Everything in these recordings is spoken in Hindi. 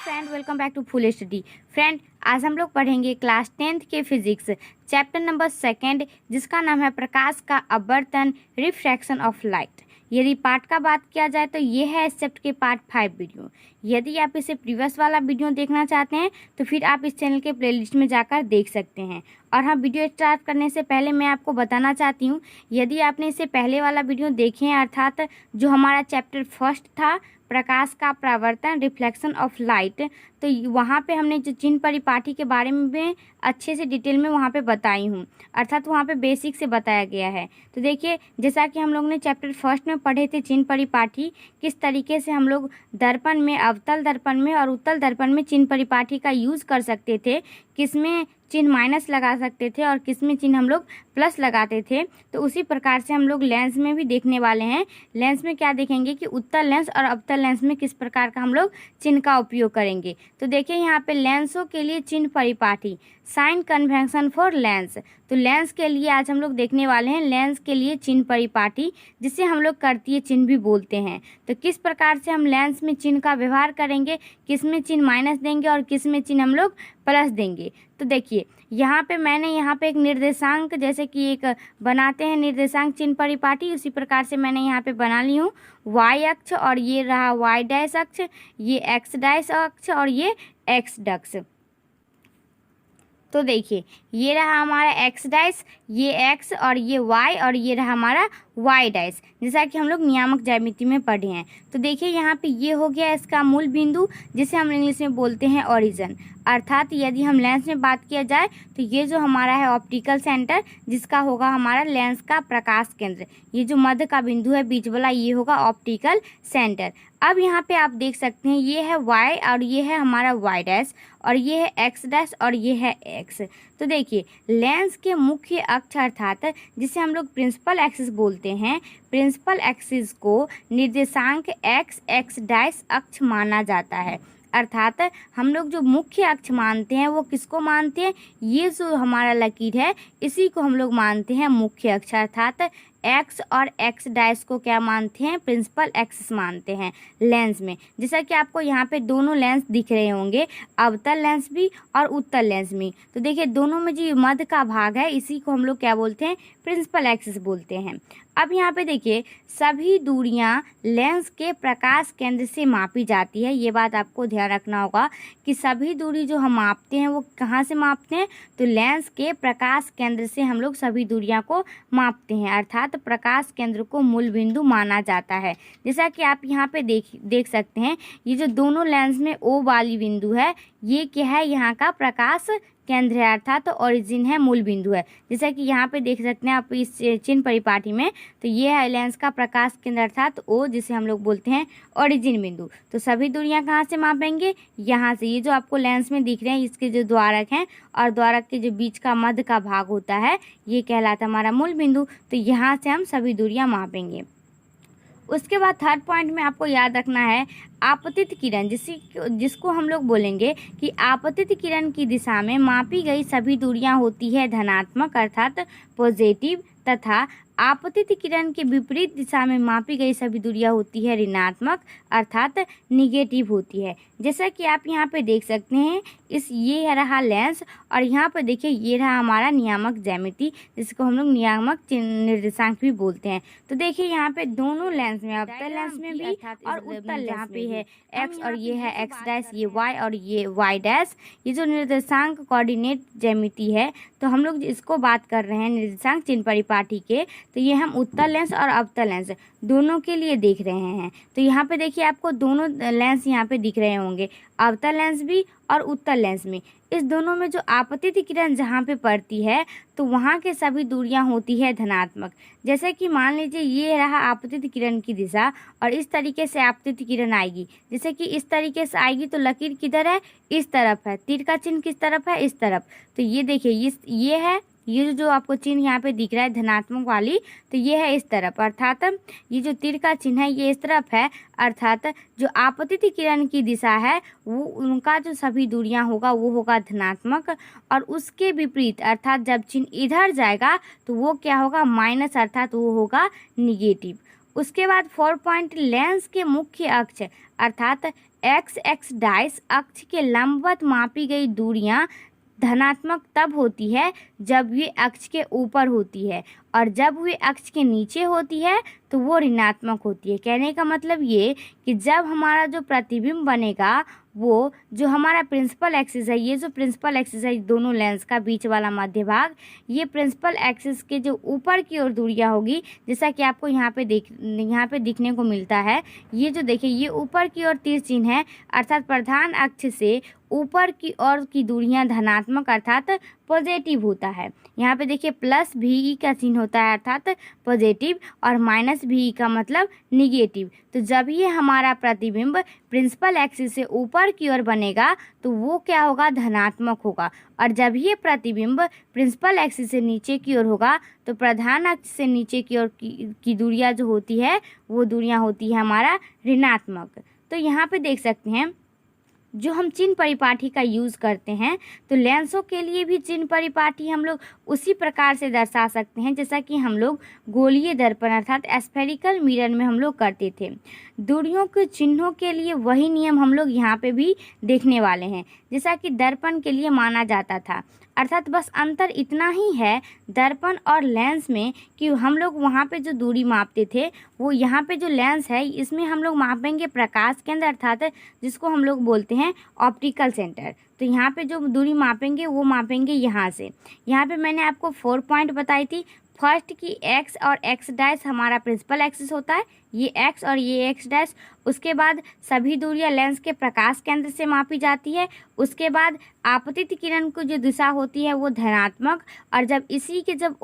Friend, welcome back to full study. Friend, आज हम लोग पढ़ेंगे क्लास 10th के फिजिक्स चैप्टर नंबर 2 जिसका नाम है प्रकाश का अपवर्तन, रिफ्रैक्शन ऑफ लाइट। यदि पार्ट का बात किया जाए तो ये है इस चैप्टर के पार्ट 5 वीडियो। यदि आप इसे प्रीवियस वाला वीडियो देखना चाहते हैं तो फिर आप इस चैनल के प्लेलिस्ट में जाकर देख सकते हैं। और हाँ, वीडियो स्टार्ट करने से पहले मैं आपको बताना चाहती हूँ, यदि आपने इसे पहले वाला वीडियो देखे हैं, अर्थात जो हमारा चैप्टर 1 था प्रकाश का परावर्तन, रिफ्लेक्शन ऑफ लाइट, तो वहाँ पे हमने जो चिन्ह परिपाटी के बारे में अच्छे से डिटेल में वहाँ पे बताई हूँ, अर्थात वहाँ पे बेसिक से बताया गया है। तो देखिए, जैसा कि हम लोग ने चैप्टर 1 में पढ़े थे चिन्ह परिपाटी, किस तरीके से हम लोग दर्पण में, अवतल दर्पण में और उत्तल दर्पण में चिन्ह परिपाटी का यूज़ कर सकते थे, किसमें चिन्ह माइनस लगा सकते थे और किसमें चिन्ह हम लोग प्लस लगाते थे। तो उसी प्रकार से हम लोग लेंस में भी देखने वाले हैं। लेंस में क्या देखेंगे कि उत्तल लेंस और अवतल लेंस में किस प्रकार का हम लोग चिन्ह का उपयोग करेंगे। तो देखिए यहाँ पे लेंसों के लिए चिन्ह परिपाटी, साइन कन्वेंशन फॉर लेंस। तो लेंस के लिए आज हम लोग देखने वाले हैं लेंस के लिए चिन्ह परिपाटी, जिसे हम लोग कर्तीय चिन्ह भी बोलते हैं। तो किस प्रकार से हम लेंस में चिन्ह का व्यवहार करेंगे, किस में चिन्ह माइनस देंगे और किस में चिन्ह हम लोग प्लस देंगे। तो देखिए यहाँ पे मैंने यहाँ पे एक निर्देशांक, जैसे कि एक बनाते हैं निर्देशांक चिन्ह परिपाटी, उसी प्रकार से मैंने यहाँ पे बना ली हूँ वाई अक्ष, और ये रहा वाई डैश अक्ष, ये एक्स डैश अक्ष और ये एक्स डैश। तो देखिए ये रहा हमारा एक्स डैश, ये एक्स और ये वाई, और ये रहा हमारा वाई डैश, जैसा कि हम लोग नियामक ज्यामिति में पढ़े हैं। तो देखिए यहाँ पे ये हो गया इसका मूल बिंदु, जिसे हम इंग्लिश में बोलते हैं ओरिजिन। अर्थात यदि हम लेंस में बात किया जाए तो ये जो हमारा है ऑप्टिकल सेंटर, जिसका होगा हमारा लेंस का प्रकाश केंद्र, ये जो मध्य का बिंदु है बीच वाला, ये होगा ऑप्टिकल सेंटर। अब यहाँ पे आप देख सकते हैं ये है वाई और ये है हमारा वाई डैश, और ये है एक्स डैश और ये है एक्स। तो देखिए लेंस के मुख्य अक्ष, अर्थात जिसे हम लोग प्रिंसिपल एक्सिस बोलते हैं, प्रिंसिपल एक्सिस को निर्देशांक एक्स एक्स डैश अक्ष माना जाता है। अर्थात हम लोग जो मुख्य अक्ष मानते हैं वो किसको मानते हैं, ये जो हमारा लकीर है इसी को हम लोग मानते हैं मुख्य अक्ष। अर्थात एक्स और एक्स डैश को क्या मानते हैं, प्रिंसिपल एक्सिस मानते हैं लेंस में। जैसा कि आपको यहाँ पे दोनों लेंस दिख रहे होंगे, अवतल लेंस भी और उत्तल लेंस भी। तो देखिए दोनों में जो मध्य का भाग है इसी को हम लोग क्या बोलते हैं, प्रिंसिपल एक्सिस बोलते हैं। अब यहाँ पे देखिए सभी दूरियां लेंस के प्रकाश केंद्र से मापी जाती है। ये बात आपको ध्यान रखना होगा कि सभी दूरी जो हम मापते हैं वो कहाँ से मापते हैं, तो लेंस के प्रकाश केंद्र से हम लोग सभी दूरियां को मापते हैं। अर्थात प्रकाश केंद्र को मूल बिंदु माना जाता है। जैसा कि आप यहाँ पे देख सकते हैं, ये जो दोनों लेंस में ओ वाली बिंदु है, ये क्या है, यहाँ का प्रकाश केंद्र है, अर्थात तो ओरिजिन है, मूल बिंदु है। जैसा कि यहाँ पे देख सकते हैं आप इस चिन्ह परिपाटी में, तो ये है लेंस का प्रकाश केंद्र अर्थात ओ, जिसे हम लोग बोलते हैं ओरिजिन बिंदु। तो सभी दूरियां कहाँ से मापेंगे, यहाँ से। ये जो आपको लेंस में दिख रहे हैं इसके जो द्वारक हैं और द्वारक के जो बीच का मध्य का भाग होता है, ये कहलाता है हमारा मूल बिंदु। तो यहाँ से हम सभी दूरियां मापेंगे। उसके बाद थर्ड पॉइंट में आपको याद रखना है आपतित किरण, जिसको हम लोग बोलेंगे कि आपतित किरण की दिशा में मापी गई सभी दूरियां होती है धनात्मक अर्थात पॉजिटिव, तथा आपतित किरण के विपरीत दिशा में मापी गई सभी दूरियां होती है ऋणात्मक अर्थात निगेटिव होती है। जैसा कि आप यहाँ पे देख सकते हैं, ये रहा लेंस और यहाँ पे देखिए ये रहा हमारा नियामक ज्यामिति, जिसको हम लोग नियामक निर्देशांक भी बोलते हैं। तो देखिए यहाँ पे दोनों लेंस में, अवतल लेंस में भी और उत्तल लेंस पे है एक्स और ये है एक्स डैश, ये वाई और ये वाई डैश। ये जो निर्देशांक कोऑर्डिनेट ज्यामिति है, तो हम लोग इसको बात कर रहे हैं निर्देशांक चिन्ह परिपाटी के। तो ये हम उत्तल लेंस और अवतल लेंस दोनों के लिए देख रहे हैं। तो यहाँ पे देखिए आपको दोनों लेंस यहाँ पे दिख रहे होंगे, अवतल लेंस भी और उत्तल लेंस में। इस दोनों में जो आपतित किरण जहाँ पे पड़ती है तो वहाँ के सभी दूरियां होती है धनात्मक। जैसे कि मान लीजिए ये रहा आपतित किरण की दिशा, और इस तरीके से आपतित किरण आएगी, जैसे कि इस तरीके से आएगी तो लकीर किधर है, इस तरफ है, तीर का चिन्ह किस तरफ है, इस तरफ। तो ये देखिए ये है, ये जो आपको चिन्ह यहाँ पे दिख रहा है धनात्मक वाली, तो ये है इस तरफ, अर्थात ये जो तीर का चिन्ह है ये इस तरफ है। अर्थात जो आपतित किरण की दिशा है वो उनका जो सभी दूरियां होगा वो होगा धनात्मक, और उसके विपरीत अर्थात जब चिन्ह इधर जाएगा तो वो क्या होगा, माइनस, अर्थात वो होगा निगेटिव। उसके बाद 4 पॉइंट लेंस के मुख्य अक्ष अर्थात एक्स डाइस अक्ष के लंबवत मापी गई दूरियां धनात्मक तब होती है जब ये अक्ष के ऊपर होती है, और जब वे अक्ष के नीचे होती है तो वो ऋणात्मक होती है। कहने का मतलब ये कि जब हमारा जो प्रतिबिंब बनेगा वो जो हमारा प्रिंसिपल एक्सिस है, ये जो प्रिंसिपल एक्सिस है दोनों लेंस का बीच वाला मध्य भाग, ये प्रिंसिपल एक्सिस के जो ऊपर की ओर दूरियां होगी, जैसा कि आपको यहाँ पे दिखने को मिलता है। ये जो देखिए ये ऊपर की ओर तीर चिन्ह है, अर्थात प्रधान अक्ष से ऊपर की ओर की दूरियां धनात्मक अर्थात पॉजिटिव होता है। यहाँ पे देखिए प्लस भी का चिन्ह होता है अर्थात पॉजिटिव, और माइनस भी का मतलब निगेटिव। तो जब ये हमारा प्रतिबिंब प्रिंसिपल एक्सिस से ऊपर की ओर बनेगा तो वो क्या होगा, धनात्मक होगा, और जब ये प्रतिबिंब प्रिंसिपल एक्सिस से नीचे की ओर होगा तो प्रधान अक्ष से नीचे की ओर की दूरियां जो होती है वो दूरियां होती है हमारा ऋणात्मक। तो यहाँ पे देख सकते हैं जो हम चिन्ह परिपाटी का यूज़ करते हैं तो लेंसों के लिए भी चिन्ह परिपाटी हम लोग उसी प्रकार से दर्शा सकते हैं जैसा कि हम लोग गोलीय दर्पण अर्थात एस्फेरिकल मिरर में हम लोग करते थे। दूरियों के चिन्हों के लिए वही नियम हम लोग यहाँ पे भी देखने वाले हैं जैसा कि दर्पण के लिए माना जाता था, अर्थात बस अंतर इतना ही है दर्पण और लेंस में कि हम लोग वहाँ पे जो दूरी मापते थे वो यहाँ पे जो लेंस है इसमें हम लोग मापेंगे प्रकाश केंद्र अर्थात जिसको हम लोग बोलते हैं ऑप्टिकल सेंटर। तो यहाँ पे जो दूरी मापेंगे वो मापेंगे यहाँ से। यहाँ पे मैंने आपको 4 पॉइंट बताई थी। फर्स्ट की एक्स और एक्स डैश हमारा प्रिंसिपल एक्सिस होता है, ये एक्स और ये एक्स डैश। उसके बाद सभी दूरियां लेंस के प्रकाश केंद्र से मापी जाती है। उसके बाद आपतित किरण की जो दिशा होती है वो धनात्मक, और जब इसी के जब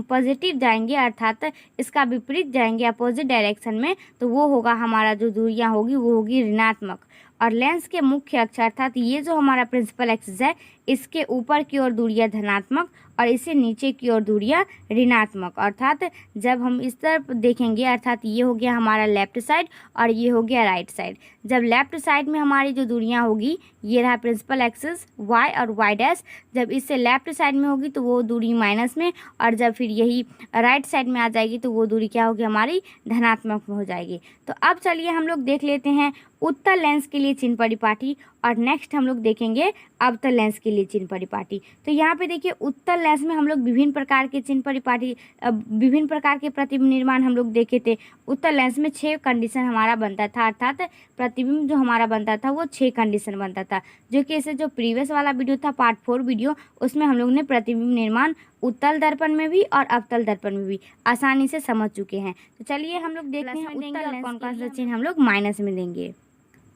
पॉजिटिव जाएंगे अर्थात इसका विपरीत जाएंगे अपोजिट डायरेक्शन में तो वो होगा हमारा जो दूरियां होगी वो होगी ऋणात्मक। और लेंस के मुख्य अक्ष अर्थात ये जो हमारा प्रिंसिपल एक्सिस है इसके ऊपर की ओर दूरियां धनात्मक और इससे नीचे की ओर दूरियां ऋणात्मक। अर्थात जब हम इस तरफ देखेंगे अर्थात ये हो गया हमारा लेफ्ट साइड और ये हो गया राइट साइड। जब लेफ्ट साइड में हमारी जो दूरियां होगी ये रहा प्रिंसिपल एक्सिस वाई और वाई डैश, जब इससे लेफ्ट साइड में होगी तो वो दूरी माइनस में, और जब फिर यही राइट साइड में आ जाएगी तो वो दूरी क्या होगी हमारी धनात्मक में हो जाएगी। तो अब चलिए हम लोग देख लेते हैं उत्तल लेंस के लिए चिन्ह परिपाटी, और नेक्स्ट हम लोग देखेंगे अवतल लेंस के लिए चिन्ह परिपाटी। तो यहाँ पे देखिए उत्तल लेंस में हम लोग विभिन्न प्रकार के चिन्ह परिपाटी विभिन्न प्रकार के प्रतिबिंब निर्माण हम लोग देखे थे। उत्तल लेंस में 6 कंडीशन हमारा बनता था, अर्थात प्रतिबिंब जो हमारा बनता था वो 6 कंडीशन बनता था, जो कि इसे जो प्रीवियस वाला वीडियो था पार्ट 4 वीडियो उसमें हम लोग ने प्रतिबिंब निर्माण उत्तल दर्पण में भी और अवतल दर्पण में भी आसानी से समझ चुके हैं। तो चलिए हम लोग देखते हैं उत्तल लेंस कौन कौन सा चिन्ह हम लोग माइनस में देंगे।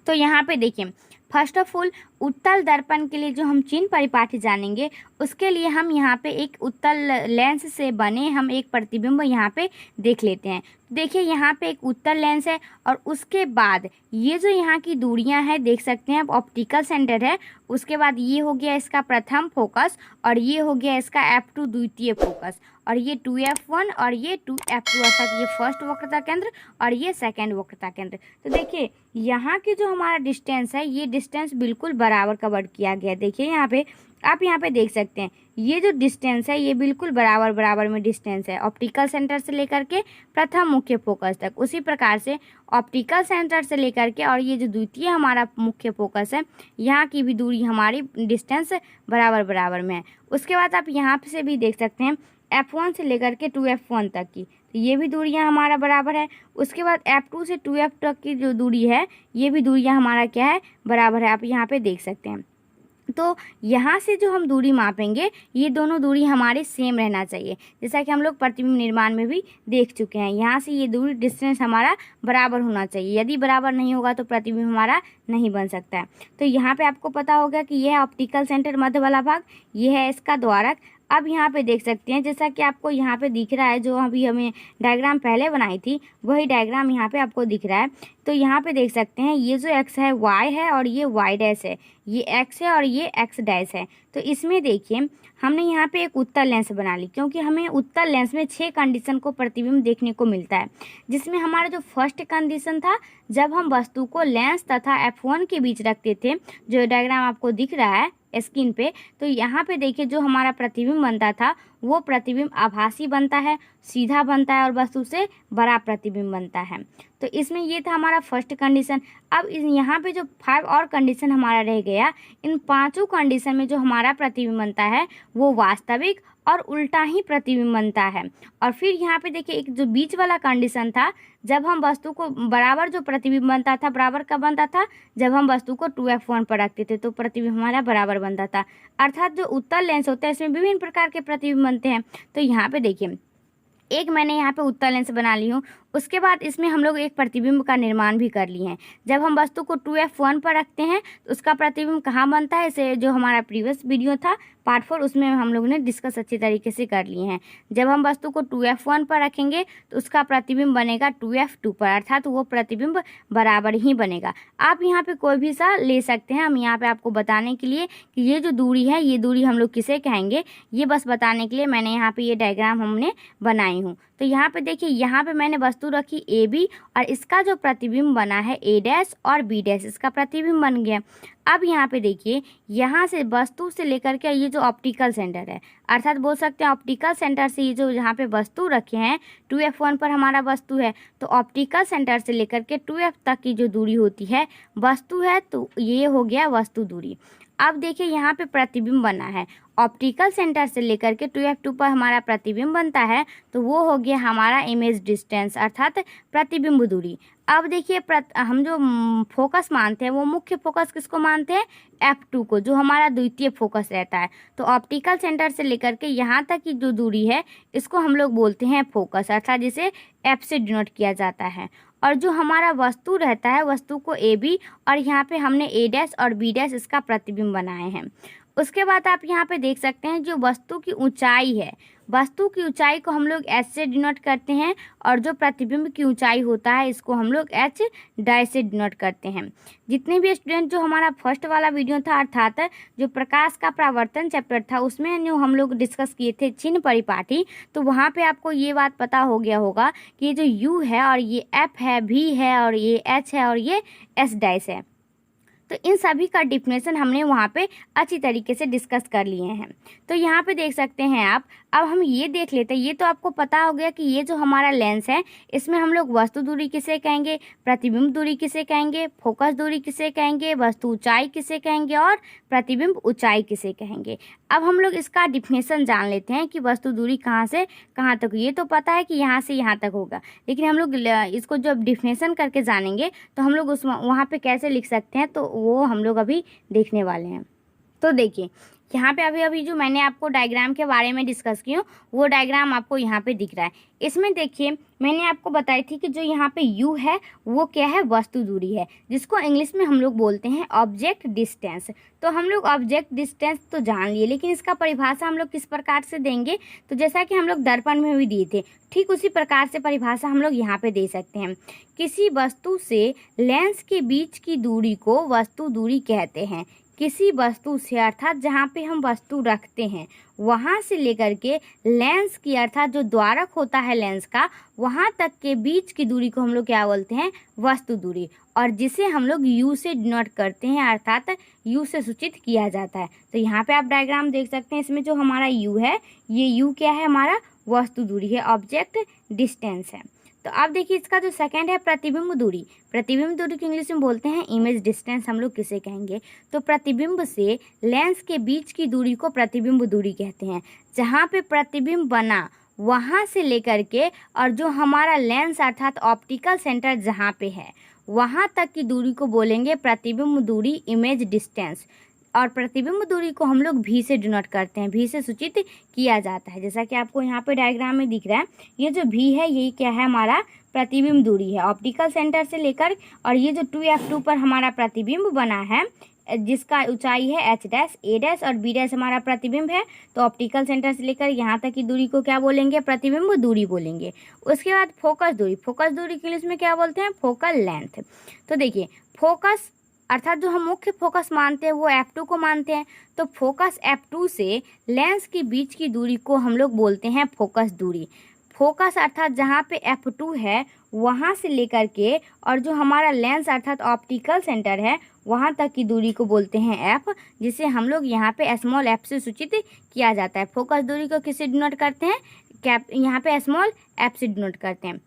तो यहाँ पे देखिए फर्स्ट ऑफ ऑल उत्तल दर्पण के लिए जो हम चिन्ह परिपाटी जानेंगे उसके लिए हम यहाँ पे एक उत्तल लेंस से बने हम एक प्रतिबिंब यहाँ पे देख लेते हैं। देखिए यहाँ पे एक उत्तल लेंस है और उसके बाद ये जो यहाँ की दूरियां हैं देख सकते हैं आप ऑप्टिकल सेंटर है। उसके बाद ये हो गया इसका प्रथम फोकस और ये हो गया इसका F2 द्वितीय फोकस, और ये 2F1 और ये 2F2 अर्थात ये फर्स्ट वक्रता केंद्र और ये सेकंड वक्रता केंद्र। तो देखिए यहाँ की जो हमारा डिस्टेंस है ये डिस्टेंस बिल्कुल बराबर कवर किया गया। देखिए यहाँ पे आप यहाँ पे देख सकते हैं ये जो डिस्टेंस है ये बिल्कुल बराबर में डिस्टेंस है ऑप्टिकल सेंटर से लेकर के प्रथम मुख्य फोकस तक। उसी प्रकार से ऑप्टिकल सेंटर से लेकर के और ये जो द्वितीय हमारा मुख्य फोकस है यहाँ की भी दूरी हमारी डिस्टेंस बराबर में है। उसके बाद आप यहाँ से भी देख सकते हैं F1 से लेकर के 2F1 तक की, तो ये भी दूरियां हमारा बराबर है। उसके बाद F2 से 2F तक की जो दूरी है ये भी दूरियां हमारा क्या है बराबर है, आप यहाँ पे देख सकते हैं। तो यहाँ से जो हम दूरी मापेंगे ये दोनों दूरी हमारे सेम रहना चाहिए, जैसा कि हम लोग प्रतिबिंब निर्माण में भी देख चुके हैं। यहाँ से ये दूरी डिस्टेंस हमारा बराबर होना चाहिए, यदि बराबर नहीं होगा तो प्रतिबिंब हमारा नहीं बन सकता है। तो यहाँ पे आपको पता होगा कि यह है ऑप्टिकल सेंटर मध्य वाला भाग, ये है इसका द्वारक। अब यहाँ पे देख सकते हैं जैसा कि आपको यहाँ पे दिख रहा है, जो अभी हमें डायग्राम पहले बनाई थी वही डायग्राम यहाँ पे आपको दिख रहा है। तो यहाँ पे देख सकते हैं ये जो x है y है और ये y डैश है, ये x है और ये x डैश है। तो इसमें देखिए हमने यहाँ पे एक उत्तल लेंस बना ली, क्योंकि हमें उत्तल लेंस में 6 कंडीशन को प्रतिबिंब देखने को मिलता है, जिसमें हमारा जो फर्स्ट कंडीशन था जब हम वस्तु को लेंस तथा F1 के बीच रखते थे, जो डायग्राम आपको दिख रहा है स्क्रीन पे। तो यहाँ पे देखिए जो हमारा प्रतिबिंब बनता था वो प्रतिबिंब आभासी बनता है, सीधा बनता है और वस्तु से बड़ा प्रतिबिंब बनता है। तो इसमें ये था हमारा फर्स्ट कंडीशन। अब यहाँ पे जो 5 और कंडीशन हमारा रह गया, इन 5 कंडीशन में जो हमारा प्रतिबिंब बनता है वो वास्तविक और उल्टा ही प्रतिबिंब बनता है। और फिर यहाँ पे देखिए एक जो बीच वाला कंडीशन था, जब हम वस्तु को बराबर जो प्रतिबिंब बनता था, बराबर कब बनता था, जब हम वस्तु को 2f1 पर रखते थे तो प्रतिबिंब हमारा बराबर बनता था। अर्थात जो उत्तल लेंस होता है इसमें विभिन्न प्रकार के प्रतिबिंब बनते हैं। तो यहाँ पे देखिए एक मैंने यहाँ पे उत्तल लेंस बना ली हूँ, उसके बाद इसमें हम लोग एक प्रतिबिंब का निर्माण भी कर लिए हैं। जब हम वस्तु को 2f1 पर रखते हैं तो उसका प्रतिबिंब कहाँ बनता है, इसे जो हमारा प्रीवियस वीडियो था पार्ट 4 उसमें हम लोगों ने डिस्कस अच्छी तरीके से कर लिए हैं। जब हम वस्तु को 2f1 पर रखेंगे तो उसका प्रतिबिंब बनेगा 2f2 पर, अर्थात वो प्रतिबिंब बराबर ही बनेगा। आप यहाँ पे कोई भी सा ले सकते हैं। हम यहाँ पे आपको बताने के लिए कि ये जो दूरी है ये दूरी हम लोग किसे कहेंगे, ये बस बताने के लिए मैंने यहाँ पे ये डायग्राम हमने बनाई हूँ। तो यहाँ पे देखिए यहाँ पे मैंने वस्तु रखी ए बी और इसका जो प्रतिबिंब बना है ए डैश और बी डैश, इसका प्रतिबिंब बन गया। अब यहाँ पे देखिए यहाँ से वस्तु से लेकर के ये जो ऑप्टिकल सेंटर है, अर्थात बोल सकते हैं ऑप्टिकल सेंटर से ये जो यहाँ पे वस्तु रखे हैं 2f1 पर हमारा वस्तु है, तो ऑप्टिकल सेंटर से लेकर के 2f तक की जो दूरी होती है वस्तु है, तो ये हो गया वस्तु दूरी। अब देखिए यहाँ पे प्रतिबिंब बना है, ऑप्टिकल सेंटर से लेकर के 2f2 पर हमारा प्रतिबिंब बनता है, तो वो हो गया हमारा इमेज डिस्टेंस अर्थात प्रतिबिंब दूरी। अब देखिए हम जो फोकस मानते हैं वो मुख्य फोकस किसको मानते हैं, f2 को, जो हमारा द्वितीय फोकस रहता है। तो ऑप्टिकल सेंटर से लेकर के यहाँ तक की जो दूरी है इसको हम लोग बोलते हैं फोकस, अर्थात जिसे f से डिनोट किया जाता है। और जो हमारा वस्तु रहता है, वस्तु को ए बी और यहाँ पे हमने ए डैश और बी डैश इसका प्रतिबिंब बनाए हैं। उसके बाद आप यहाँ पे देख सकते हैं जो वस्तु की ऊंचाई है, वस्तु की ऊंचाई को हम लोग h से डिनोट करते हैं और जो प्रतिबिंब की ऊंचाई होता है इसको हम लोग h डैश से डिनोट करते हैं। जितने भी स्टूडेंट जो हमारा फर्स्ट वाला वीडियो था अर्थात जो प्रकाश का परावर्तन चैप्टर था उसमें जो हम लोग डिस्कस किए थे चिन्ह परिपाटी, तो वहाँ पे आपको ये बात पता हो गया होगा कि ये जो u है और ये f है, v है और ये h है और ये s डैश है, तो इन सभी का डिफिनेशन हमने वहाँ पे अच्छी तरीके से डिस्कस कर लिए हैं। तो यहाँ पे देख सकते हैं आप। अब हम ये देख लेते हैं, ये तो आपको पता हो गया कि ये जो हमारा लेंस है इसमें हम लोग वस्तु दूरी किसे कहेंगे, प्रतिबिंब दूरी किसे कहेंगे, फोकस दूरी किसे कहेंगे, वस्तु ऊंचाई किसे कहेंगे और प्रतिबिंब ऊंचाई किसे कहेंगे। अब हम लोग इसका डिफिनेशन जान लेते हैं कि वस्तु दूरी कहाँ से कहाँ तक। ये तो पता है कि यहाँ से यहाँ तक होगा, लेकिन हम लोग इसको जब डिफिनेशन करके जानेंगे तो हम लोग उस वहाँ पे कैसे लिख सकते हैं, तो वो हम लोग अभी देखने वाले हैं। तो देखिए यहाँ पे अभी जो मैंने आपको डायग्राम के बारे में डिस्कस की हूँ वो डायग्राम आपको यहाँ पे दिख रहा है। इसमें देखिए मैंने आपको बताई थी कि जो यहाँ पे u है वो क्या है, वस्तु दूरी है, जिसको इंग्लिश में हम लोग बोलते हैं ऑब्जेक्ट डिस्टेंस। तो हम लोग ऑब्जेक्ट डिस्टेंस तो जान लिए, लेकिन इसका परिभाषा हम लोग किस प्रकार से देंगे, तो जैसा कि हम लोग दर्पण में भी दिए थे ठीक उसी प्रकार से परिभाषा हम लोग यहाँ पे दे सकते हैं। किसी वस्तु से लेंस के बीच की दूरी को वस्तु दूरी कहते हैं। किसी वस्तु से अर्थात जहाँ पे हम वस्तु रखते हैं वहाँ से लेकर के लेंस की अर्थात जो द्वारक होता है लेंस का वहाँ तक के बीच की दूरी को हम लोग क्या बोलते हैं, वस्तु दूरी, और जिसे हम लोग u से डिनोट करते हैं अर्थात u से सूचित किया जाता है। तो यहाँ पे आप डायग्राम देख सकते हैं, इसमें जो हमारा u है ये u क्या है, हमारा वस्तु दूरी है, ऑब्जेक्ट डिस्टेंस है। तो अब देखिए इसका जो सेकंड है प्रतिबिंब दूरी, प्रतिबिंब दूरी को इंग्लिश में बोलते हैं इमेज डिस्टेंस, हम लोग किसे कहेंगे, तो प्रतिबिंब से लेंस के बीच की दूरी को प्रतिबिंब दूरी कहते हैं। जहाँ पे प्रतिबिंब बना वहाँ से लेकर के और जो हमारा लेंस अर्थात ऑप्टिकल सेंटर जहाँ पे है वहाँ तक की दूरी को बोलेंगे प्रतिबिंब दूरी, इमेज डिस्टेंस। और प्रतिबिंब दूरी को हम लोग v से डिनोट करते हैं, v से सूचित किया जाता है। जैसा कि आपको यहाँ पे डायग्राम में दिख रहा है, ये जो v है यही क्या है, हमारा प्रतिबिंब दूरी है ऑप्टिकल सेंटर से लेकर, और ये जो 2f2 पर हमारा प्रतिबिंब बना है जिसका ऊंचाई है h डैश, a डैश और b डैश हमारा प्रतिबिंब है, तो ऑप्टिकल सेंटर से लेकर यहाँ तक की दूरी को क्या बोलेंगे, प्रतिबिंब दूरी बोलेंगे। उसके बाद फोकस दूरी, फोकस दूरी के लिए इसमें क्या बोलते हैं, फोकल लेंथ। तो देखिए फोकस अर्थात जो हम मुख्य फोकस मानते हैं वो f2 को मानते हैं, तो फोकस f2 से लेंस के बीच की दूरी को हम लोग बोलते हैं फोकस दूरी। फोकस अर्थात जहाँ पे F2 है वहाँ से लेकर के और जो हमारा लेंस अर्थात ऑप्टिकल सेंटर है वहाँ तक की दूरी को बोलते हैं f, जिसे हम लोग यहाँ पे स्मॉल f से सूचित किया जाता है। फोकस दूरी को किससे डिनोट करते हैं? यहाँ पे स्मॉल f से डिनोट करते हैं।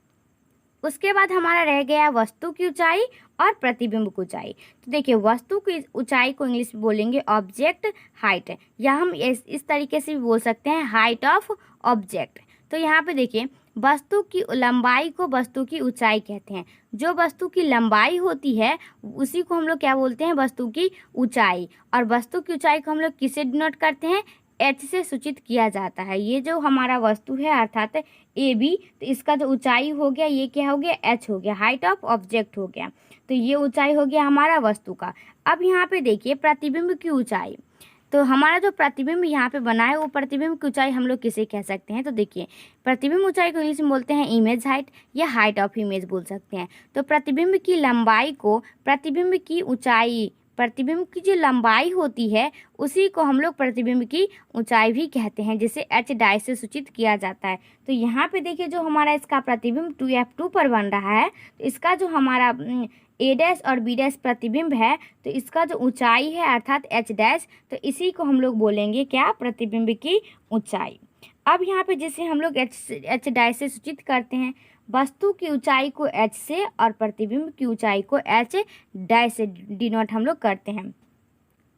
उसके बाद हमारा रह गया वस्तु की ऊंचाई और प्रतिबिंब की ऊंचाई। तो देखिए वस्तु की ऊंचाई को इंग्लिश में बोलेंगे ऑब्जेक्ट हाइट, या हम इस तरीके से भी बोल सकते हैं हाइट ऑफ ऑब्जेक्ट। तो यहाँ पे देखिए वस्तु की लंबाई को वस्तु की ऊंचाई कहते हैं। जो वस्तु की लंबाई होती है उसी को हम लोग क्या बोलते हैं? वस्तु की ऊंचाई। और वस्तु की ऊंचाई को हम लोग किससे डिनोट करते हैं? h से सूचित किया जाता है। ये जो हमारा वस्तु है अर्थात AB, तो इसका जो ऊंचाई हो गया ये क्या हो गया? h हो गया, हाइट ऑफ ऑब्जेक्ट हो गया। तो ये ऊंचाई हो गया हमारा वस्तु का। अब यहाँ पे देखिए प्रतिबिंब की ऊंचाई। तो हमारा जो प्रतिबिंब यहाँ पे बना है वो प्रतिबिंब की ऊंचाई हम लोग किसे कह सकते हैं? तो देखिए प्रतिबिंब ऊंचाई को इंग्लिश में बोलते हैं इमेज हाइट या हाइट ऑफ इमेज बोल सकते हैं। तो प्रतिबिंब की लंबाई को प्रतिबिंब की ऊंचाई, प्रतिबिंब की जो लंबाई होती है उसी को हम लोग प्रतिबिंब की ऊंचाई भी कहते हैं, जिसे h डाई से सूचित किया जाता है। तो यहाँ पे देखिए जो हमारा इसका प्रतिबिंब 2f2 पर बन रहा है, तो इसका जो हमारा a डैश और b डैश प्रतिबिंब है तो इसका जो ऊंचाई है अर्थात h डैश, तो इसी को हम लोग बोलेंगे क्या? प्रतिबिंब की ऊंचाई। अब यहाँ पे जैसे हम लोग h डैश से सूचित करते हैं, वस्तु की ऊंचाई को h से और प्रतिबिंब की ऊंचाई को h डैश से डिनोट हम लोग करते हैं।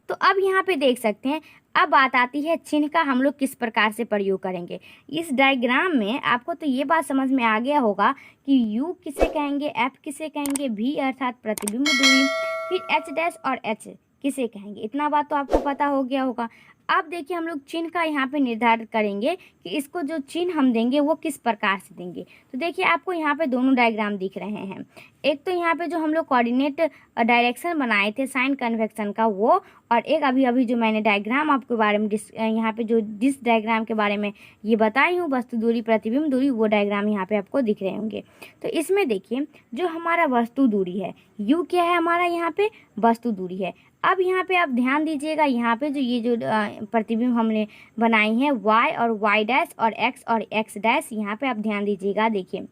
तो अब यहाँ पे देख सकते हैं, अब बात आती है चिन्ह का हम लोग किस प्रकार से प्रयोग करेंगे। इस डायग्राम में आपको तो ये बात समझ में आ गया होगा कि U किसे कहेंगे, F किसे कहेंगे, V अर्थात प्रतिबिंब दूरी, फिर H डैश और H किसे कहेंगे। इतना बात तो आपको पता हो गया होगा। अब देखिए हम लोग चिन्ह का यहाँ पे निर्धारित करेंगे कि इसको जो चिन्ह हम देंगे वो किस प्रकार से देंगे। तो देखिए आपको यहाँ पे दोनों डायग्राम दिख रहे हैं। एक तो यहाँ पे जो हम लोग कोऑर्डिनेट डायरेक्शन बनाए थे साइन कन्वेक्शन का वो, और एक अभी जो मैंने डायग्राम आपके बारे में यहाँ पे जो जिस डायग्राम के बारे में ये बताई हूँ वस्तु दूरी प्रतिबिंब दूरी, वो डायग्राम यहाँ पे आपको दिख रहे होंगे। तो इसमें देखिए जो हमारा वस्तु दूरी है U क्या है? हमारा यहाँ पे वस्तु दूरी है। अब यहाँ पे आप ध्यान दीजिएगा, यहाँ पे जो ये जो प्रतिबिंब हमने बनाई है y और y डैश और x और x डैश, यहाँ पे आप ध्यान दीजिएगा। देखिए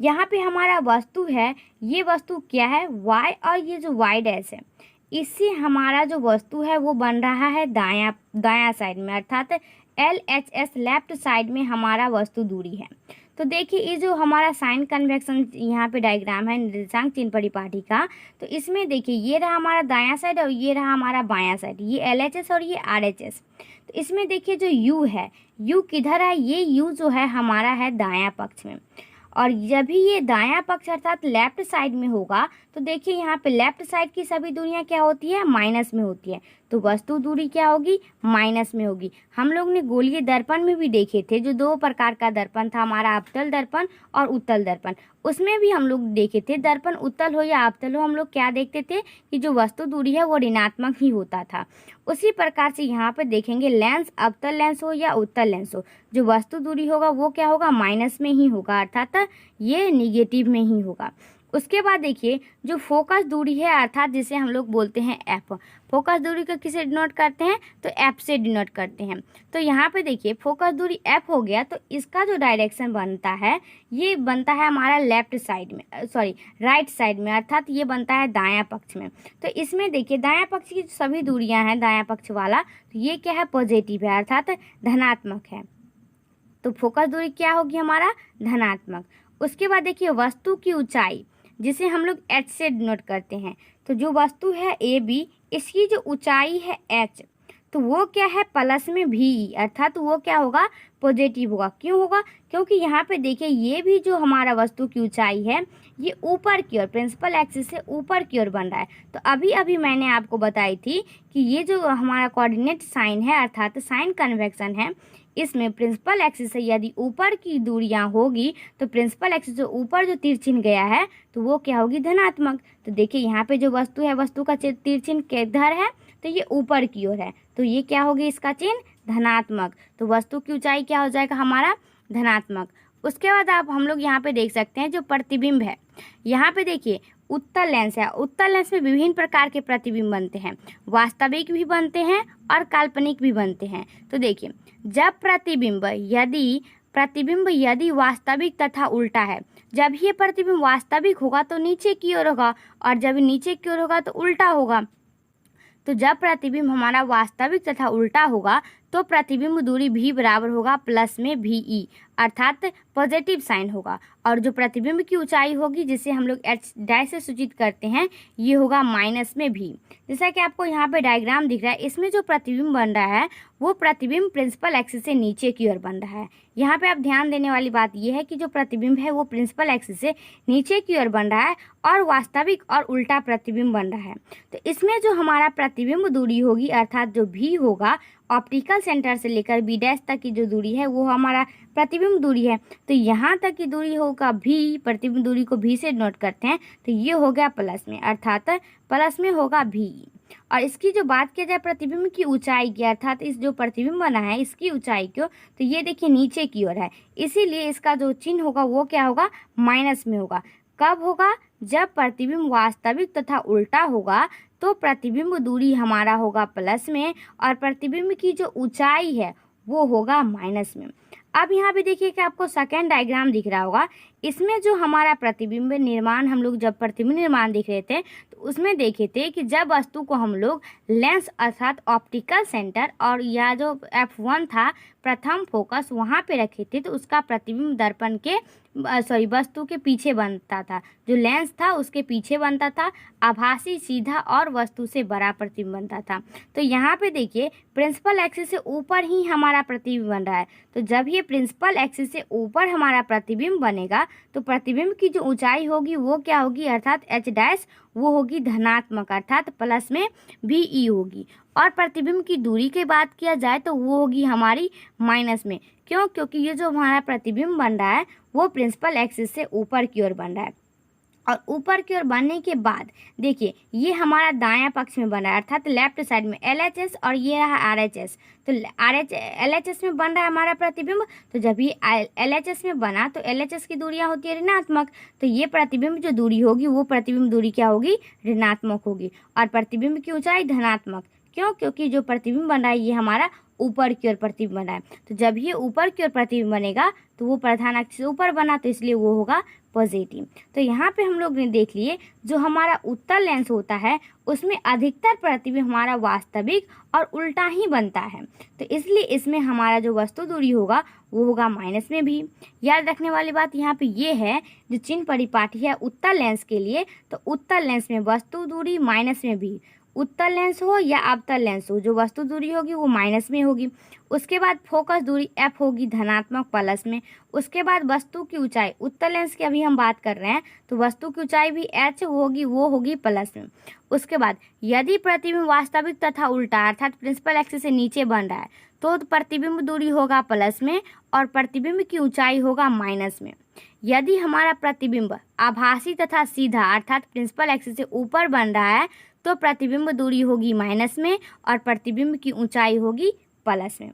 यहाँ पे हमारा वस्तु है, ये वस्तु क्या है? y, और ये जो y डैश है इससे हमारा जो वस्तु है वो बन रहा है दायां साइड में, अर्थात LHS लेफ्ट साइड में हमारा वस्तु दूरी है। तो देखिए ये जो हमारा साइन कन्वेक्शन यहाँ पे डायग्राम है निर्देशांक चिन्ह परिपाटी का, तो इसमें देखिए ये रहा हमारा दायां साइड और ये रहा हमारा बायां साइड, ये LHS और ये RHS। तो इसमें देखिए जो U है, U किधर है? ये U जो है हमारा है दायां पक्ष में, और जब भी ये दायां पक्ष अर्थात लेफ्ट साइड में होगा तो देखिए यहाँ पे लेफ्ट साइड की सभी दूरियां क्या होती है? माइनस में होती है। तो वस्तु दूरी क्या होगी? माइनस में होगी। हम लोग ने गोलीय दर्पण में भी देखे थे, जो दो प्रकार का दर्पण था, हमारा अवतल दर्पण और उत्तल दर्पण। उसमें भी हम लोग देखे थे दर्पण उत्तल हो या अवतल हो, हम लोग क्या देखते थे कि जो वस्तु दूरी है वो ऋणात्मक ही होता था। उसी प्रकार से यहाँ पे देखेंगे लेंस अवतल लेंस हो या उत्तल लेंस हो, जो वस्तु दूरी होगा वो क्या होगा? माइनस में ही होगा, अर्थात ये निगेटिव में ही होगा। उसके बाद देखिए जो फोकस दूरी है अर्थात जिसे हम लोग बोलते हैं F, फोकस दूरी को किसे डिनोट करते हैं? तो F से डिनोट करते हैं। तो यहाँ पे देखिए फोकस दूरी F हो गया, तो इसका जो डायरेक्शन बनता है ये बनता है हमारा लेफ्ट साइड में, सॉरी राइट साइड में, अर्थात ये बनता है दायां पक्ष में। तो इसमें देखिए दायां पक्ष की सभी दूरियां हैं दायां पक्ष वाला, तो ये क्या है? पॉजिटिव है, अर्थात धनात्मक है। तो फोकस दूरी क्या होगी? हमारा धनात्मक। उसके बाद देखिए वस्तु की ऊंचाई जिसे हम लोग h से डिनोट करते हैं। तो जो वस्तु है AB, इसकी जो ऊंचाई है h, तो वो क्या है? प्लस में VE, अर्थात वो क्या होगा? पॉजिटिव होगा। क्यों होगा? क्योंकि यहाँ पे देखिए ये भी जो हमारा वस्तु की ऊंचाई है ये ऊपर की ओर प्रिंसिपल एक्सिस से ऊपर की ओर बन रहा है। तो अभी मैंने आपको बताई थी कि ये जो हमारा कोऑर्डिनेट साइन है अर्थात साइन कन्वेक्शन है, इसमें प्रिंसिपल एक्सिस से यदि ऊपर की दूरियां होगी तो प्रिंसिपल एक्सिस से ऊपर जो तीर चिन्ह गया है तो वो क्या होगी? धनात्मक। तो देखिए यहाँ पे जो वस्तु है वस्तु का तीर चिन्ह किधर है? तो ये ऊपर की ओर है, तो ये क्या होगी? इसका चिन्ह धनात्मक। तो वस्तु की ऊंचाई क्या हो जाएगा? हमारा धनात्मक। उसके बाद आप हम लोग यहाँ पे देख सकते हैं जो प्रतिबिंब है, यहाँ पे देखिए उत्तल लेंस है। उत्तल लेंस में विभिन्न प्रकार के प्रतिबिंब बनते हैं, वास्तविक भी बनते हैं और काल्पनिक भी बनते हैं। तो देखिए जब प्रतिबिंब यदि प्रतिबिंब यदि वास्तविक तथा उल्टा है, जब ये प्रतिबिंब वास्तविक होगा तो नीचे की ओर होगा, और जब नीचे की ओर होगा तो उल्टा होगा। तो जब प्रतिबिंब हमारा वास्तविक तथा उल्टा होगा तो प्रतिबिंब दूरी भी बराबर होगा प्लस में VE, अर्थात पॉजिटिव साइन होगा। और जो प्रतिबिंब की ऊंचाई होगी जिसे हम लोग h' से सूचित करते हैं, ये होगा माइनस में V। जैसा कि आपको यहाँ पे डायग्राम दिख रहा है, इसमें जो प्रतिबिंब बन रहा है वो प्रतिबिंब प्रिंसिपल एक्सिस से नीचे की ओर बन रहा है। यहाँ पे आप ध्यान देने वाली बात यह है कि जो प्रतिबिंब है वो प्रिंसिपल एक्सिस से नीचे की ओर बन रहा है और वास्तविक और उल्टा प्रतिबिंब बन रहा है। तो इसमें जो हमारा प्रतिबिंब दूरी होगी अर्थात जो V होगा, ऑप्टिकल सेंटर से लेकर B' तक की जो दूरी है वो हमारा प्रतिबिंब दूरी है। तो यहाँ तक की दूरी होगा V, प्रतिबिंब दूरी को V से नोट करते हैं, तो ये हो गया प्लस में, अर्थात प्लस में होगा VE। और इसकी जो बात किया जाए प्रतिबिंब की ऊंचाई की, अर्थात इस जो प्रतिबिंब बना है इसकी ऊंचाई क्यों, तो ये देखिए नीचे की ओर है, इसीलिए इसका जो चिन्ह होगा वो क्या होगा, माइनस में होगा। कब होगा, जब प्रतिबिंब वास्तविक तथा उल्टा होगा तो प्रतिबिंब दूरी हमारा होगा प्लस में और प्रतिबिंब की जो ऊंचाई है वो होगा माइनस में। अब यहाँ पे देखिए कि आपको सेकेंड डायग्राम दिख रहा होगा, इसमें जो हमारा प्रतिबिंब निर्माण हम लोग जब प्रतिबिंब निर्माण देख रहे थे तो उसमें देखे थे कि जब वस्तु को हम लोग लेंस अर्थात ऑप्टिकल सेंटर और या जो F1 था प्रथम फोकस वहाँ पे रखे थे, तो उसका प्रतिबिंब दर्पण के वस्तु के पीछे बनता था, जो लेंस था उसके पीछे बनता था, आभासी सीधा और वस्तु से बड़ा प्रतिबिंब बनता था। तो यहाँ पे देखिए प्रिंसिपल एक्सिस से ऊपर ही हमारा प्रतिबिंब बन रहा है, तो जब ये प्रिंसिपल एक्सिस से ऊपर हमारा प्रतिबिंब बनेगा तो प्रतिबिंब की जो ऊंचाई होगी वो क्या होगी, अर्थात h' वो होगी धनात्मक, अर्थात प्लस में VE होगी। और प्रतिबिंब की दूरी की बात किया जाए तो वो होगी हमारी माइनस में। क्यों, क्योंकि ये जो हमारा प्रतिबिंब बन रहा है वो प्रिंसिपल एक्सिस से ऊपर की ओर बन रहा है, और ऊपर की ओर बनने के बाद देखिए ये हमारा दायां पक्ष में बन रहा है, अर्थात लेफ्ट साइड में LHS और ये रहा RHS। तो LHS में बन रहा है हमारा प्रतिबिंब, तो जब ये LHS में बना तो LHS की दूरियां होती है ऋणात्मक, तो ये प्रतिबिंब जो दूरी होगी वो प्रतिबिंब दूरी क्या होगी, ऋणात्मक होगी। और प्रतिबिंब की ऊंचाई धनात्मक, क्यों, क्योंकि जो प्रतिबिंब बन रहा है ये हमारा ऊपर की ओर प्रतिबिंब बना है, तो जब ये ऊपर की ओर प्रतिबिंब बनेगा तो वो प्रधान अक्ष से ऊपर बना, तो इसलिए वो होगा पॉजिटिव। तो यहाँ पे हम लोग ने देख लिए जो हमारा उत्तल लेंस होता है उसमें अधिकतर प्रतिबिंब हमारा वास्तविक और उल्टा ही बनता है, तो इसलिए इसमें हमारा जो वस्तु दूरी होगा वो होगा माइनस में भी। याद रखने वाली बात यहाँ पे ये है, जो चिन्ह परिपाटी है उत्तल लेंस के लिए, तो उत्तल लेंस में वस्तु दूरी माइनस में भी, उत्तल लेंस हो या अवतल लेंस हो, जो वस्तु दूरी होगी वो माइनस में होगी। उसके बाद फोकस दूरी F होगी धनात्मक प्लस में। उसके बाद वस्तु की ऊंचाई, उत्तल लेंस की अभी हम बात कर रहे हैं, तो वस्तु की ऊंचाई भी H होगी, वो होगी प्लस में। उसके बाद यदि प्रतिबिंब वास्तविक तथा उल्टा अर्थात प्रिंसिपल एक्सिस से नीचे बन रहा है तो प्रतिबिंब दूरी होगा प्लस में और प्रतिबिंब की ऊंचाई होगा माइनस में। यदि हमारा प्रतिबिंब आभासी तथा सीधा अर्थात प्रिंसिपल एक्सिस से ऊपर बन रहा है तो प्रतिबिंब दूरी होगी माइनस में और प्रतिबिंब की ऊंचाई होगी प्लस में।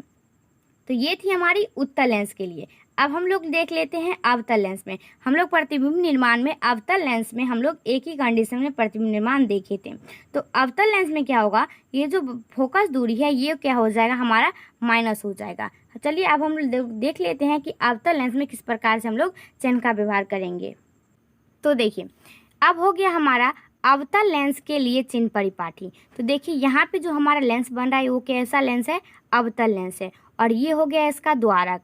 तो ये थी हमारी उत्तल लेंस के लिए। अब हम लोग देख लेते हैं अवतल लेंस में। हम लोग प्रतिबिंब निर्माण में अवतल लेंस में हम लोग एक ही कंडीशन में प्रतिबिंब निर्माण देखे थे। तो अवतल लेंस में क्या होगा, ये जो फोकस दूरी है ये क्या हो जाएगा, हमारा माइनस हो जाएगा। चलिए अब हम लोग देख लेते हैं कि अवतल लेंस में किस प्रकार से हम लोग चिन्ह का व्यवहार करेंगे। तो देखिए अब हो गया हमारा अवतल लेंस के लिए चिन्ह परिपाटी। तो देखिए यहाँ पे जो हमारा लेंस बन रहा है वो कैसा लेंस है, अवतल लेंस है, और ये हो गया इसका द्वारक।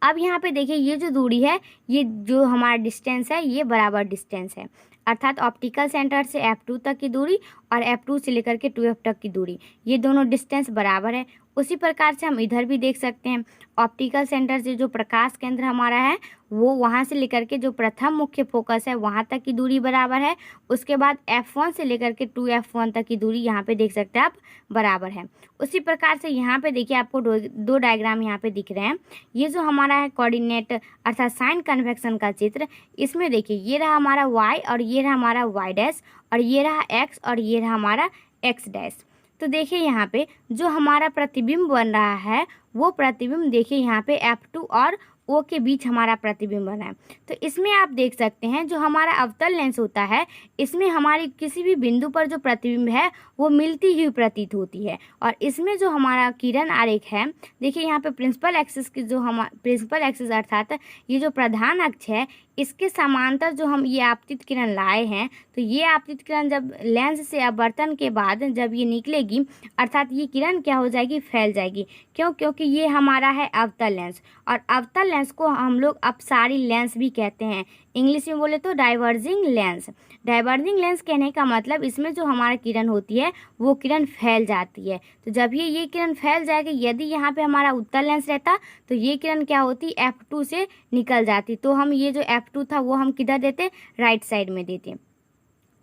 अब यहाँ पे देखिए ये जो दूरी है, ये जो हमारा डिस्टेंस है ये बराबर डिस्टेंस है, अर्थात ऑप्टिकल सेंटर से F2 तक की दूरी और F2 से लेकर के 2F तक की दूरी, ये दोनों डिस्टेंस बराबर है। उसी प्रकार से हम इधर भी देख सकते हैं, ऑप्टिकल सेंटर से जो प्रकाश केंद्र हमारा है वो वहाँ से लेकर के जो प्रथम मुख्य फोकस है वहाँ तक की दूरी बराबर है। उसके बाद F1 से लेकर के 2F1 तक की दूरी यहाँ पे देख सकते हैं आप बराबर है। उसी प्रकार से यहाँ पे देखिए आपको दो डायग्राम यहाँ पे दिख रहे हैं। ये जो हमारा है कोऑर्डिनेट अर्थात साइन कन्वेक्शन का चित्र, इसमें देखिए ये रहा हमारा y और ये रहा हमारा y' और ये रहा x और ये रहा हमारा x'। तो देखिए यहाँ पे जो हमारा प्रतिबिंब बन रहा है वो प्रतिबिंब देखिए यहाँ पे F2 और ओ के बीच हमारा प्रतिबिंब बना है। तो इसमें आप देख सकते हैं जो हमारा अवतल लेंस होता है, इसमें हमारी किसी भी बिंदु पर जो प्रतिबिंब है वो मिलती हुई प्रतीत होती है। और इसमें जो हमारा किरण आरेख है, देखिए यहाँ पे प्रिंसिपल एक्सिस की जो हम प्रिंसिपल एक्सिस अर्थात ये जो प्रधान अक्ष है, इसके समांतर जो हम ये आपतित किरण लाए हैं, तो ये आपतित किरण जब लेंस से अपवर्तन के बाद जब ये निकलेगी, अर्थात ये किरण क्या हो जाएगी, फैल जाएगी। क्यों? क्योंकि ये हमारा है अवतल लेंस, और अवतल लेंस को हम लोग अपसारी लेंस भी कहते हैं। इंग्लिश में बोले तो डाइवर्जिंग लेंस। डाइवर्जिंग लेंस कहने का मतलब इसमें जो हमारा किरण होती है वो किरण फैल जाती है। तो जब ये किरण फैल जाएगी, यदि यहाँ पे हमारा उत्तल लेंस रहता तो ये किरण क्या होती, F2 से निकल जाती। तो हम ये जो F2 था वो हम किधर देते, राइट साइड में देते।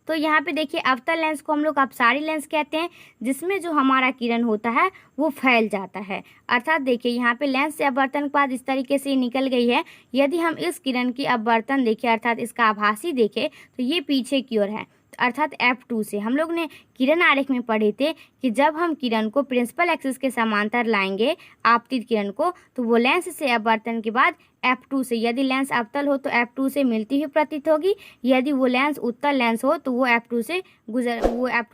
तो यहाँ पे देखिए अवतल लेंस को हम लोग अपसारी लेंस कहते हैं, जिसमें जो हमारा किरण होता है वो फैल जाता है। अर्थात देखिए यहाँ पे लेंस से अपवर्तन के बाद इस तरीके से निकल गई है। यदि हम इस किरण की अपवर्तन देखें, अर्थात इसका आभासी देखें, तो ये पीछे की ओर है, अर्थात F2 से। हम लोग ने किरण आरेख में पढ़े थे कि जब हम किरण को प्रिंसिपल एक्सिस के समांतर लाएंगे आपतित किरण को, तो वो लेंस से अपवर्तन के बाद F2 से, यदि लेंस अवतल हो तो F2 से मिलती हुई प्रतीत होगी, यदि वो लेंस उत्तल लेंस हो तो वो F2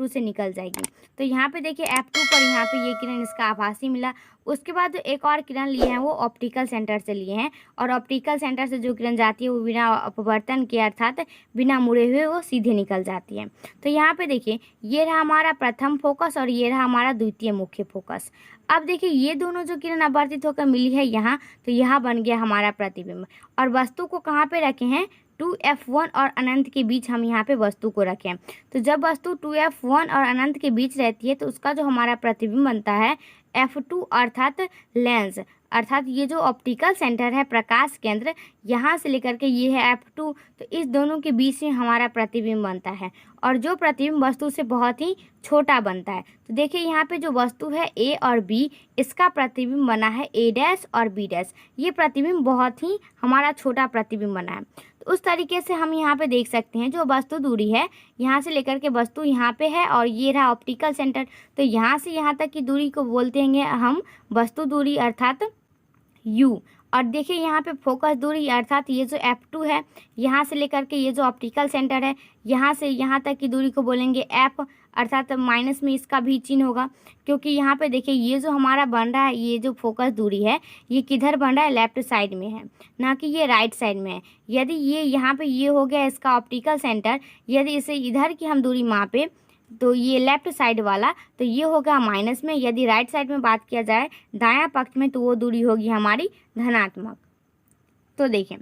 से निकल जाएगी। तो यहाँ पे देखिए F2 पर यहाँ पे ये किरण इसका आभासी मिला। उसके बाद एक और किरण लिए हैं वो ऑप्टिकल सेंटर से लिए हैं, और ऑप्टिकल सेंटर से जो किरण जाती है वो बिना अपवर्तन के, अर्थात बिना मुड़े हुए वो सीधे निकल जाती है। तो यहाँ पे देखिए ये रहा हमारा प्रथम फोकस और ये रहा हमारा द्वितीय मुख्य फोकस। अब देखिए ये दोनों जो किरण अपवर्तित होकर मिली है यहाँ, तो यहाँ बन गया हमारा प्रतिबिंब। और वस्तु को कहाँ पे रखे हैं, 2F1 और अनंत के बीच हम यहाँ पे वस्तु को रखें। तो जब वस्तु 2F1 और अनंत के बीच रहती है तो उसका जो हमारा प्रतिबिंब बनता है F2, अर्थात लेंस, अर्थात ये जो ऑप्टिकल सेंटर है, प्रकाश केंद्र, यहाँ से लेकर के ये है F2, तो इस दोनों के बीच में हमारा प्रतिबिंब बनता है, और जो प्रतिबिंब वस्तु से बहुत ही छोटा बनता है। तो देखिए यहाँ पे जो वस्तु है A और B, इसका प्रतिबिंब बना है A' और B'। ये प्रतिबिंब बहुत ही हमारा छोटा प्रतिबिंब बना है। तो उस तरीके से हम यहाँ पे देख सकते हैं जो वस्तु दूरी है, यहाँ से लेकर के वस्तु यहाँ पे है, और ये रहा ऑप्टिकल सेंटर, तो यहाँ से यहाँ तक की दूरी को बोलते हैं हम वस्तु दूरी, अर्थात U। और देखिए यहाँ पे फोकस दूरी, अर्थात ये जो F2 है, यहाँ से लेकर के ये जो ऑप्टिकल सेंटर है, यहाँ से यहाँ तक की दूरी को बोलेंगे F, अर्थात माइनस में इसका भी चिन्ह होगा, क्योंकि यहाँ पे देखिए ये जो हमारा बन रहा है, ये जो फोकस दूरी है, ये किधर बन रहा है, लेफ्ट साइड में है, ना कि ये राइट साइड में है। यदि ये यहाँ पे ये हो गया इसका ऑप्टिकल सेंटर, यदि इसे इधर की हम दूरी मापे तो ये लेफ्ट साइड वाला, तो ये होगा माइनस में। यदि राइट साइड में बात किया जाए दायां पक्ष में, तो वो दूरी होगी हमारी धनात्मक। तो देखें,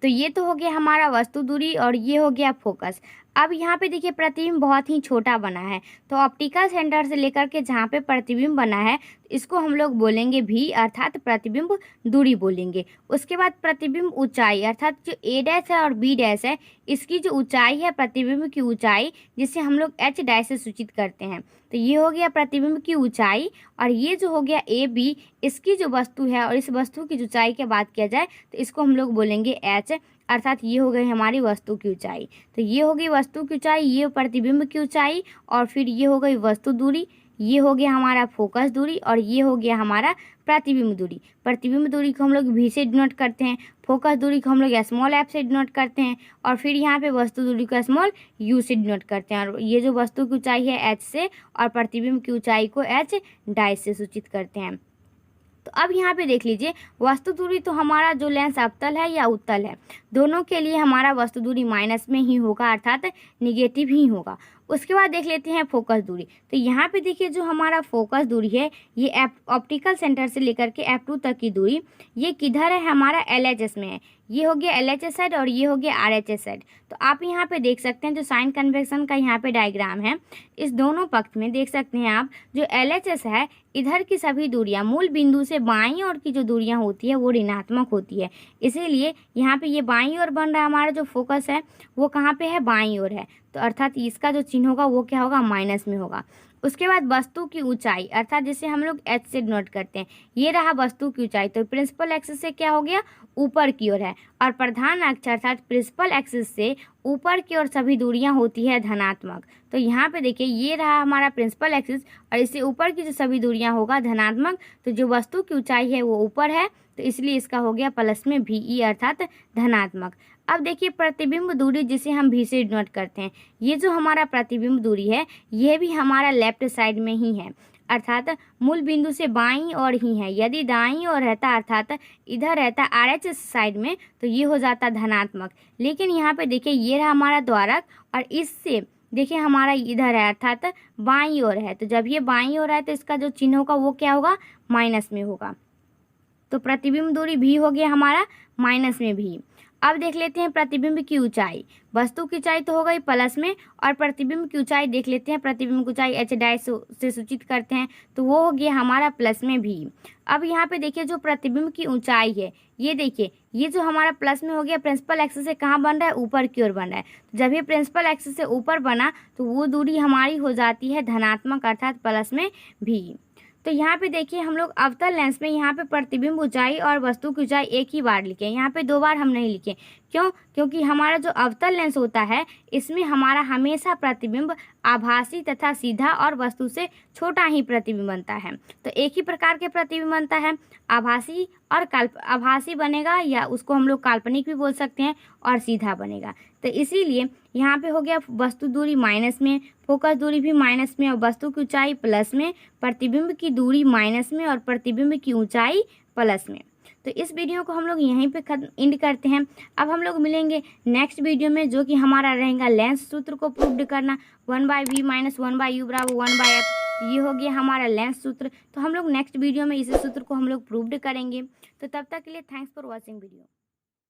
तो ये तो हो गया हमारा वस्तु दूरी और ये हो गया फोकस। अब यहाँ पे देखिए प्रतिबिंब बहुत ही छोटा बना है, तो ऑप्टिकल सेंटर से लेकर के जहाँ पे प्रतिबिंब बना है इसको हम लोग बोलेंगे भी, अर्थात प्रतिबिंब दूरी बोलेंगे। उसके बाद प्रतिबिंब ऊंचाई, अर्थात जो A' है और B' है, इसकी जो ऊंचाई है प्रतिबिंब की ऊंचाई, जिसे हम लोग H' से सूचित करते हैं। तो ये हो गया प्रतिबिंब की ऊंचाई, और ये जो हो गया AB, इसकी जो वस्तु है और इस वस्तु की ऊंचाई की बात किया जाए तो इसको हम लोग बोलेंगे H, अर्थात ये हो गई हमारी वस्तु की ऊंचाई। तो ये हो गई वस्तु की ऊंचाई, ये प्रतिबिंब की ऊंचाई, और फिर ये हो गई वस्तु दूरी, ये हो गया हमारा फोकस दूरी, और ये हो गया हमारा प्रतिबिंब दूरी। प्रतिबिंब दूरी को हम लोग V से डिनोट करते हैं, फोकस दूरी को हम लोग स्मॉल f से डिनोट करते हैं, और फिर यहाँ पे वस्तु दूरी को स्मॉल u से डिनोट करते हैं। और ये जो वस्तु की ऊंचाई है h से, और प्रतिबिंब की ऊंचाई को h' से सूचित करते हैं। तो अब यहाँ पे देख लीजिए वस्तु दूरी, तो हमारा जो लेंस अवतल है या उत्तल है, दोनों के लिए हमारा वस्तु दूरी माइनस में ही होगा, अर्थात निगेटिव ही होगा। उसके बाद देख लेते हैं फोकस दूरी। तो यहाँ पे देखिए जो हमारा फोकस दूरी है, ये ऑप्टिकल सेंटर से लेकर के F2 तक की दूरी, ये किधर है, हमारा LHS में है। ये हो गया LHS साइड और ये हो गया RHS साइड। तो आप यहाँ पे देख सकते हैं जो साइन कन्वेक्शन का यहाँ पे डायग्राम है, इस दोनों पक्ष में देख सकते हैं आप, जो LHS है, इधर की सभी दूरियां मूल बिंदु से बाईं ओर की जो दूरियां होती है वो ऋणात्मक होती है। इसीलिए यहाँ पे ये बाईं ओर बन रहा है, हमारा जो फोकस है वो कहाँ पे है, बाईं ओर है। तो तो अर्थात इसका जो चिन्ह होगा वो क्या होगा, माइनस में होगा। उसके बाद वस्तु की ऊंचाई, अर्थात जिसे हम लोग एच से डिनोट करते हैं, ये रहा वस्तु की ऊंचाई। तो प्रिंसिपल एक्सिस से क्या हो गया, ऊपर की ओर है, और प्रधान अक्ष अर्थात प्रिंसिपल एक्सिस से ऊपर की ओर सभी दूरियां होती है धनात्मक। तो यहाँ पे देखिए ये रहा हमारा प्रिंसिपल एक्सिस, और इससे ऊपर की जो सभी दूरियां होगा धनात्मक। तो जो वस्तु की ऊंचाई है वो ऊपर है, तो इसलिए इसका हो गया प्लस में VE अर्थात धनात्मक। अब देखिए प्रतिबिंब दूरी जिसे हम भी से डिनोट करते हैं, ये जो हमारा प्रतिबिंब दूरी है ये भी हमारा लेफ्ट साइड में ही है, अर्थात मूल बिंदु से बाईं ओर ही है। यदि दाईं ओर रहता अर्थात इधर रहता RH साइड में तो ये हो जाता धनात्मक। लेकिन यहाँ पे देखिए ये रहा हमारा द्वारक, और इससे देखिए हमारा इधर है अर्थात बाईं ओर है। तो जब ये बाईं ओर है तो इसका जो चिन्ह होगा वो क्या होगा, माइनस में होगा। तो प्रतिबिंब दूरी भी हो गया हमारा माइनस में भी। अब देख लेते हैं प्रतिबिंब की ऊंचाई। वस्तु की ऊंचाई तो हो गई प्लस में, और प्रतिबिंब की ऊंचाई देख लेते हैं। प्रतिबिंब की ऊंचाई H डैश से सूचित करते हैं, तो वो हो गया हमारा प्लस में भी। अब यहाँ पे देखिए जो प्रतिबिंब की ऊंचाई है, ये देखिए ये जो हमारा प्लस में हो गया, प्रिंसिपल एक्सिस से कहाँ बन रहा है, ऊपर की ओर बन रहा है। तो जब ये प्रिंसिपल एक्सिस से ऊपर बना तो वो दूरी हमारी हो जाती है धनात्मक अर्थात प्लस में भी। तो यहाँ पे देखिए हम लोग अवतल लेंस में यहाँ पे प्रतिबिंब ऊंचाई और वस्तु की ऊंचाई एक ही बार लिखे, यहाँ पे 2 बार हम नहीं लिखे। क्यों? क्योंकि हमारा जो अवतल लेंस होता है इसमें हमारा हमेशा प्रतिबिंब आभासी तथा सीधा और वस्तु से छोटा ही प्रतिबिंब बनता है। तो एक ही प्रकार के प्रतिबिंब बनता है, आभासी और आभासी बनेगा, या उसको हम लोग काल्पनिक भी बोल सकते हैं, और सीधा बनेगा। तो इसीलिए यहाँ पे हो गया वस्तु दूरी माइनस में, फोकस दूरी भी माइनस में, और वस्तु की ऊंचाई प्लस में, प्रतिबिंब की दूरी माइनस में, और प्रतिबिंब की ऊंचाई प्लस में। तो इस वीडियो को हम लोग यहीं पे एंड करते हैं। अब हम लोग मिलेंगे नेक्स्ट वीडियो में, जो कि हमारा रहेगा लेंस सूत्र को प्रूव करना, 1/v - 1/u = 1/f। ये हो गया हमारा लेंस सूत्र। तो हम लोग नेक्स्ट वीडियो में इस सूत्र को हम लोग प्रूव करेंगे। तो तब तक के लिए थैंक्स फॉर वॉचिंग वीडियो।